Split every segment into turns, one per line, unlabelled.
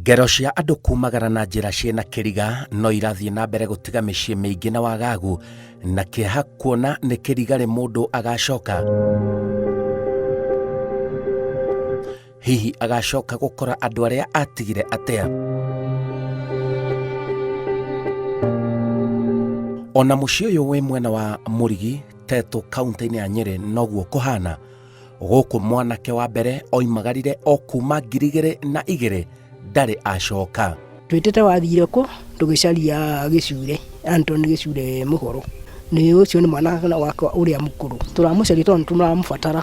Ngero cia andũ kumagara na njĩra ciĩna kĩriga no irathiĩ na mbere gũtiga mĩciĩ mĩingĩ na wagagu na kĩeha kuona nĩ kĩriga mũndũ agacoka. Hihi agacoka gũkora andũ arĩa atigire atea. Ona mũciĩ ũyũ wĩ mwena wa Mũrigi, Teto, kaunti-inĩ ya Nyeri noguo kũhana. Gũkũ mwanake wa mbere oimagarire o kuma 2002 ndarĩ acoka.
Twĩtĩte wathire kũ tũgĩcaria Gĩcure, Anthony Gĩcure Mũhoro. Nĩ ũcio nĩ mwana wakwa ũrĩa mũkũrũ. Tũramũcaria tondũ tũramũbatara.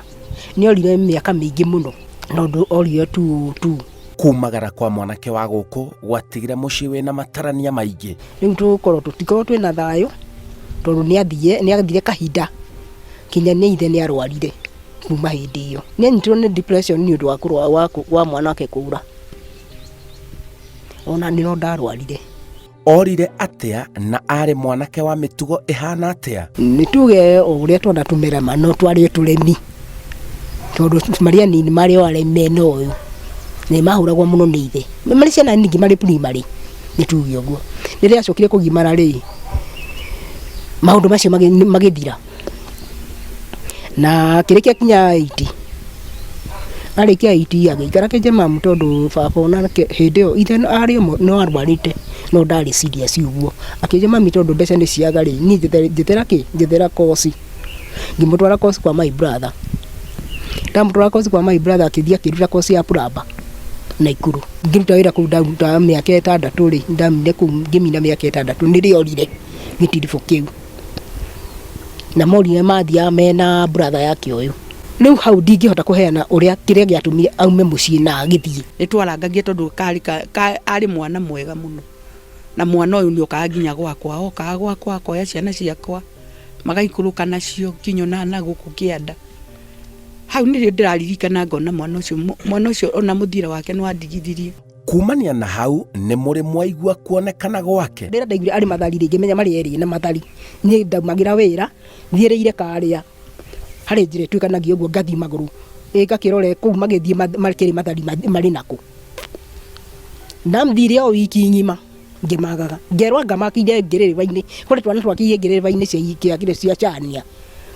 Nĩ orire mĩaka mĩingĩ mũno. No orire tu.
Kumagara kwa mwanake wa gũkũ gwatigire mũciĩ wĩna matarania maingĩ.
Rĩu tũtikorwo twĩna thayũ tondũ nĩ athire kahinda kinya nĩ ithe nĩ arwarire kuma hĩndĩ ĩyo. Nĩ anyitirwo nĩ depression nĩ ũndũ wa mwanake kũra. Ona nĩ ndarwarire.
Orire atea na arĩ mwanake wa mĩtugo ĩhana atea?
Nĩ tuge ũrĩa twona tũmerama no twarĩ tũremi. Tondũ Maria nini marĩ o aremi no ũyũ. Nĩ mahũragwo mũno nĩ ithe. Marĩ ciana ningĩ marĩ primary. Nĩ tuge ũguo. Rĩrĩa acokire kũgimara rĩ, maũndũ macio magĩthira. Na kĩrĩkia kinya 80. Arĩkia 80 agĩikara kĩjemamu tondũ baba ona hĩndĩ ĩyo ithe arĩ no arwarĩte no ndarĩ serious ũguo. Akĩjemamu tondũ mbeca nĩ ciaga rĩ, niĩ njethera kosi. Ngĩmũtwara kosi kwa my brother. Ndamũtwara kosi kwa my brother akĩthiĩ akĩruta kosi ya plumber Naikuru. Ngĩruta wĩra kũu ndaruta mĩaka 6 rĩ, ndamine kũu ngĩmina mĩaka 6 nĩrĩ orire gĩtiribũ kĩu. Na morire mathiaga mena brother yake ũyũ. Rĩu hau ndingĩhota kũheana ũrĩa kĩrĩa gĩatũmire aume mũciĩ na agĩthiĩ.
Nĩtwarangagia tondũ arĩ mwana mwega mũno. Na mwana ũyũ nĩ okaga nginya gwakwa akoya ciana ciakwa magaikũrũka nacio nginya na gũkũ Kĩanda. Hau nĩrĩo ndĩraririkana ngona mwana ũcio ona mũthira wake nĩwandigithirie.
Kumania na hau nĩ mũrĩ mwaigua kuonekana gwake.
Rĩrĩa ndaiguire arĩ Mathari rĩngĩ menya marĩ erĩ na Mathari. Niĩ ndaumagĩra wĩra thiĩrĩire karĩa harĩ njĩra twĩkanagia ũguo ngathi magũrũ. Ngakĩrore kũu magĩthiĩ makĩrĩ Mathari marĩ nakũ. Ndamthire o wiki ng'ima ngĩmagaga. Ngerwa ngamakire ngĩrĩrĩba-inĩ. Kũrĩ twana twakĩire ngĩrĩrĩba-inĩ cia Chania.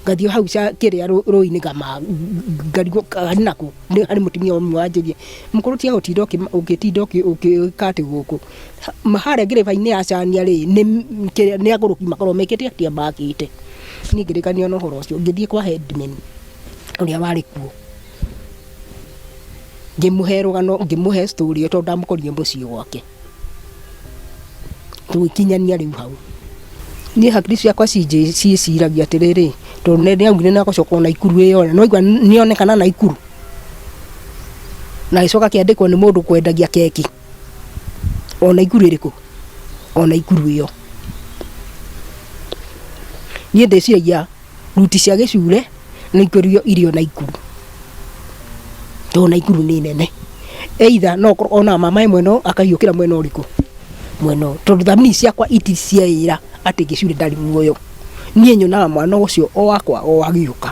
Ngathio hau kĩrĩa rũĩ-inĩ ngarigwo karĩ nakũ. Harĩ mũtumia ũmwe wanjĩrie mũkũrũ tia gũtinda ũgĩtinda ũgĩkatĩ gũkũ. Harĩa ngĩrĩba-inĩ ya Chania rĩ, nĩ agũrũki makorwo mekĩte atĩa makĩte. Niĩ ngĩrĩkanio na ũhoro ũcio ngĩthiĩ kwa headman ũrĩa warĩ kuo. Ngĩmũhe rũgano ngĩmũhe story tondũ ndamũkorire mũciĩ gwake. Tũgĩkinyania rĩu hau. Niĩ hakiri ciakwa ciĩciragia atĩrĩrĩ tondũ nĩaugire nĩagocoka Naikuru ĩyo no igua nĩonekana Naikuru. Na icoka kĩandĩkwo nĩ mũndũ kwendagia keki. O Naikuru ĩrĩkũ? O Naikuru ĩyo. Niĩ ndĩciragia ruti cia Gĩcure nĩikũrio irio Naikuru. Tondũ Naikuru nĩ nene. Either no ona mama ĩmwe no akahiũkĩra mwena ũrĩkũ? Mwena tondũ thamiri ciakwa iticiaĩra atĩ Gĩcure ndarĩ muoyo. Niĩ nyonaga mwana ũcio o wakwa o agĩũka.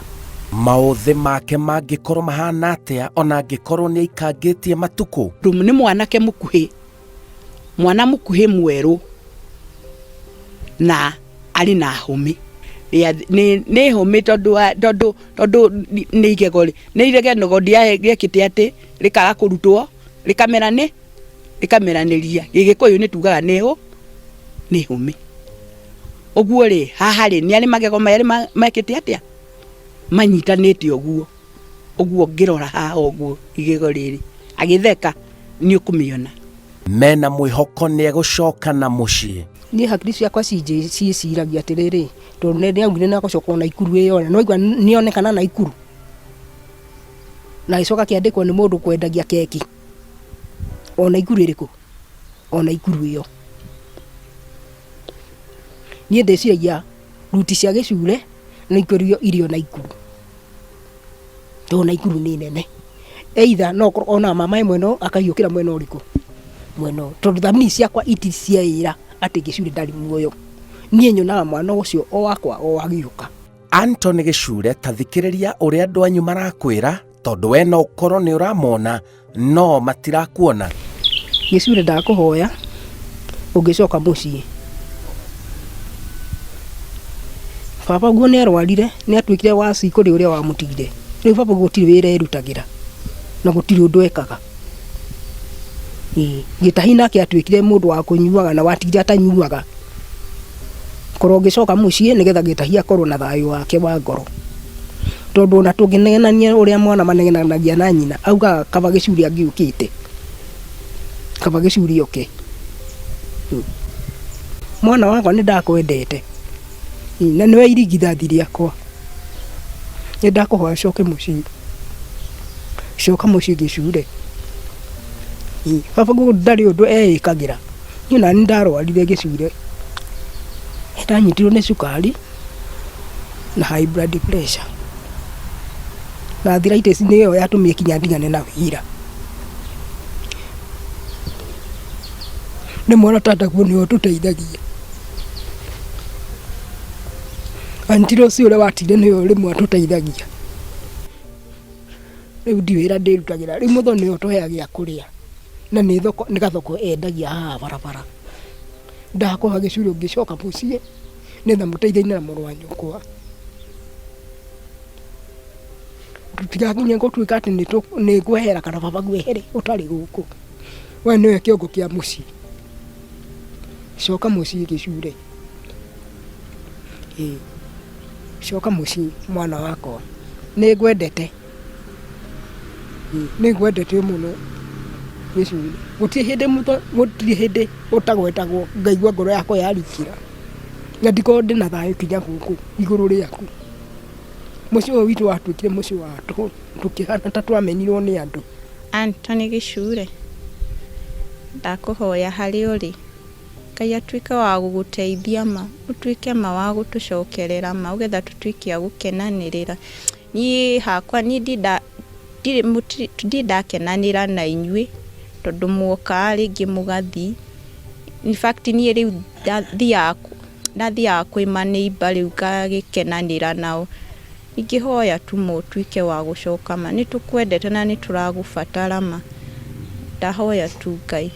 Maũthĩ make mangĩkorwo mahana atĩa ona angĩkorwo nĩ aikangĩtie matukũ?
Nĩ mwanake mũkuhĩ. Mwana mũkuhĩ mwerũ. Na arĩ na hũmi. Nĩ hũmi tondũ nĩ igego rĩekĩte atĩ rĩkaga kũrutwo rĩkameranĩria. Gĩgĩkũyũ nĩ tugaga nĩ hũmi. Ũguo rĩ haha rĩ nĩ arĩ magego merĩ mekĩte atĩa manyitanĩte ũguo ngĩrora haha ũguo igego rĩrĩ agĩtheka nĩ ũkũmĩona.
Mena mwĩhoko nĩ egũcoka na mũciĩ.
Niĩ hakiri ciakwa ciĩciragia atĩrĩrĩ tondũ nĩaugire nĩagocoka Naikuru ĩyo no igua nĩonekana Naikuru. Na icoka kĩandĩkwo nĩ mũndũ kwendagia keki. O Naikuru ĩrĩkũ? O Naikuru ĩyo. Niĩ ndĩciragia ruti cia Gĩcure nĩikũrio irio Naikuru. Tondũ Naikuru nĩ nene. Either no ona mama ĩmwe no akahiũkĩra mwena ũrĩkũ? Mwena tondũ thamiri ciakwa iticiaĩra atĩ Gĩcure ndarĩ muoyo. Niĩ nyonaga mwana ũcio o wakwa o agĩũka.
Anthony Gĩcure ta thikĩrĩria ũrĩa andũ anyu marakwĩra tondũ we no ũkorwo nĩ ũramona no matirakuona.
Gicure ndakuhoya ungicoka mucii. Baba guo nĩ arwarire, nĩ atuĩkire wa cikũrĩ ũrĩa wamutigire. Rĩu baba gũtirĩ wĩra erutagira na gũtirĩ ũndũ ekaga. Gĩtahi nake atuĩkire mũndũ wa kũnyuaga na watigire atanyuaga. Korwo ũngĩcoka mucii nĩgetha Gĩtahi akorwo na thayũ wake wa ngoro. Tondũ ona tũngĩnegenania ũrĩa mwana manegenanagia na nyina, augaga kaba Gĩcuri angĩũkĩte. Kaba Gĩcuri oke. Mwana wakwa nĩ ndakwendete. Na nĩwe irigithathi rĩakwa. Nĩ ndakũhoya coke mucii. Coka mucii Gĩcure. Baba guo ndarĩ ũndũ eĩkagĩra. Niĩ nani ndarwarire Gĩcure. Ndanyitirwo nĩ cukari na high blood pressure. Na arthritis nĩyo yatũmire kinya ndigane na wĩra. Nĩ mwana tata guo nĩwe ũtũteithagia. Antiro ũcio ũrĩa watire nĩwe rĩmwe atũteithagia. Rĩu ndiwĩra ndĩrutagĩra. Rĩu mũthoni nĩwe ũtũheaga gĩa kũrĩa. Na nĩ thoko, nĩ gathoko endagia haha barabara. Ndakũhoya Gĩcuri ũngĩcoka mucii nĩgetha mũteithanie na mũrũ wa nyũkwa. Tutigakinye gũtuĩka atĩ nĩ ngwehera kana baba ngwehere ũtarĩ gũkũ. We nĩwe kĩongo kĩa mucii. Coka mucii Gĩcure. Coka mucii mwana wakwa. Nĩ ngwendete. Nĩ ngwendete mũno. Gĩcuri. Gũtirĩ hĩndĩ ũtagwetagwo ngaigua ngoro yakwa yarikira. Na ndikorwo ndĩna thayũ kinya gũkũ igũrũ rĩaku. Mucii ũyũ witũ watuĩkire mucii wa tũhũ. Tũkĩhana ta twamenirwo nĩ andũ.
Anthony Gĩcure, ndakũhoya harĩ ũrĩ. Ngai atuĩke wa gũgũteithia ma, ũtuĩke ma wa gũtũcokerera ma, ũgetha tũtuĩke a gũkenanĩrĩra. Niĩ hakwa ndirĩ ndakenanĩra na inyuĩ tondũ muoka rĩngĩ mũgathi. In fact niĩ rĩu ndathiaga kwĩ maneighbor rĩu ngagĩkenanĩra nao. Ingĩhoya tu mũtuĩke wa gũcoka ma, nĩ tũkwendete na nĩ tũragũbatara ma. Ndahoya tu Ngai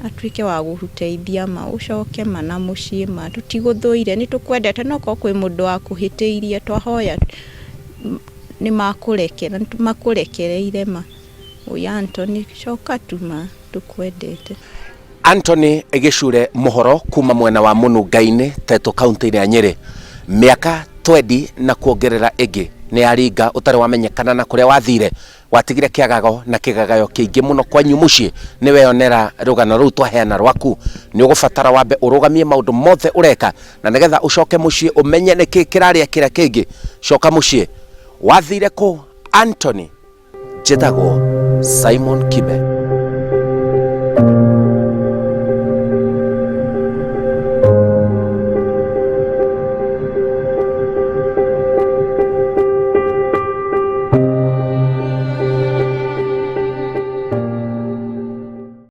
atuĩke wa gũgũteithia ma, ũcoke ma na mucii ma, tũtigũthũire, nĩ tũkwendete no ko kwĩ mũndũ wa kũhĩtĩirie, twahoya nĩ makũrekereire ma. Ũyũ Anthony coka tu ma, tũkwendete.
Anthony Gĩcure Mũhoro kuma mwena wa Mũnungai-inĩ Teto kaunti-inĩ ya Nyeri. Mĩaka 20 na kuongerera ĩngĩ nĩ aringa ũtarĩ wamenyekana na kũrĩa wathire. Watigire kĩagago na kĩgagayo kĩingĩ mũno kwanyu mucii. Nĩ weyonera rũgano rũu twaheana rwaku. Nĩ ũgũbatara wambe ũrũgamie maũndũ mothe ũreka na nĩgetha ũcoke mucii ũmenye nĩkĩ kĩrarĩa kĩrĩa kĩngĩ. Coka mucii. Wathire kũ Anthony? Njĩtagwo Simon Kibe.